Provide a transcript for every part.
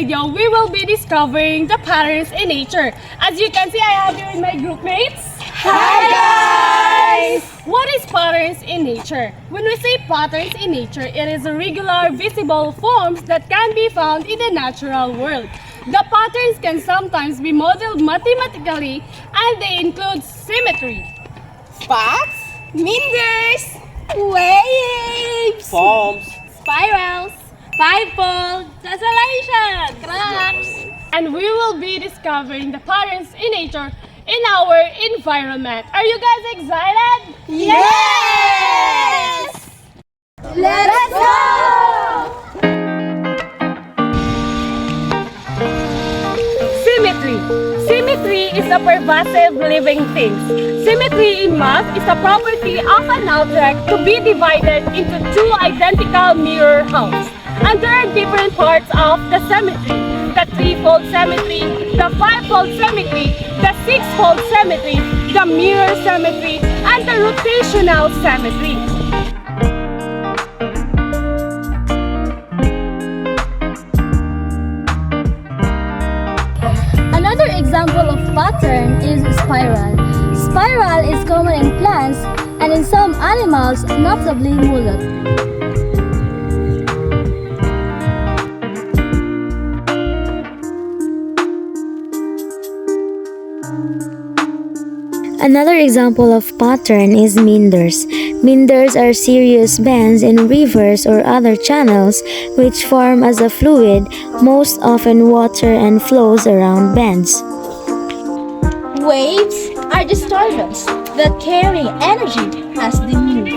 video, we will be discovering the patterns in nature. As you can see, I have here my group mates. Hi guys! What is patterns in nature? When we say patterns in nature, it is irregular, visible forms that can be found in the natural world. The patterns can sometimes be modeled mathematically, and they include symmetry, Spots, meanders, waves, Forms, spirals, fivefold, tessellation, cracks, and we will be discovering the patterns in nature in our environment. Are you guys excited? Yes! Let's go! Symmetry. Symmetry is a pervasive living thing. Symmetry in math is a property of an object to be divided into two identical mirror halves. And there are different parts of the symmetry. The threefold symmetry, the fivefold symmetry, the sixfold symmetry, the mirror symmetry, and the rotational symmetry. Another example of pattern is spiral. Spiral is common in plants and in some animals, notably mullet. Another example of pattern is meanders. Meanders are serious bends in rivers or other channels which form as a fluid, most often water, and flows around bends. Waves are disturbance that carry energy as they move.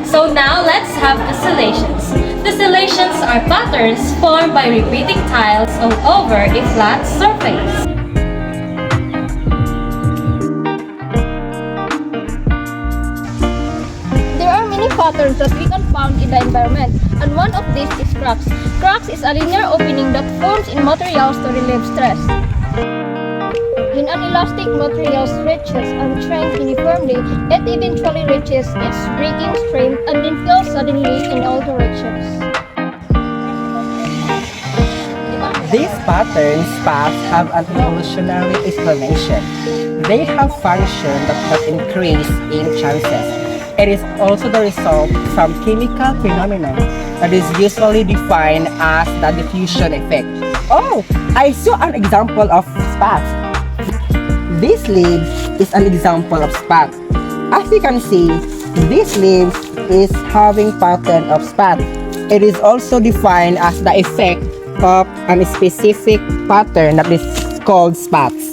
So now let's have tessellations. Tessellations are patterns formed by repeating tiles all over a flat surface. There are many patterns that we can find in the environment, and one of these is cracks. Cracks is a linear opening that forms in materials to relieve stress. When an elastic material stretches and shrinks uniformly, it eventually reaches its breaking strength and then falls suddenly in all directions. these patterns paths have an evolutionary explanation. They have function that increase in chances. It is also the result from chemical phenomenon that is usually defined as the diffusion effect. Oh, I saw an example of spots. This leaf is an example of spot. As you can see, this leaf is having pattern of spot. It is also defined as the effect of a specific pattern that is called spots.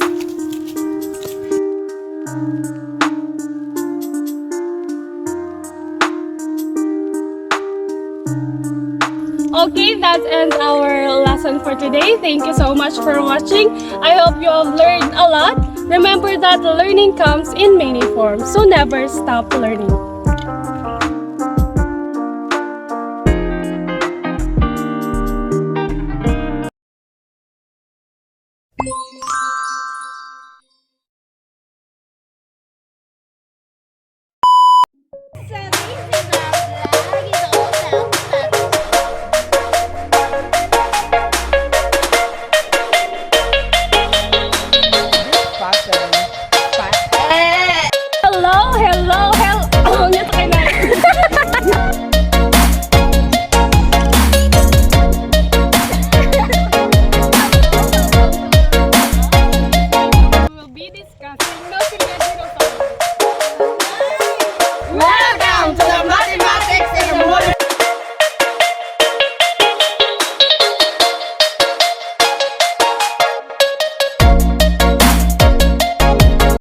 Okay, that ends our lesson for today. Thank you so much for watching. I hope you have learned a lot. Remember that learning comes in many forms, so never stop learning.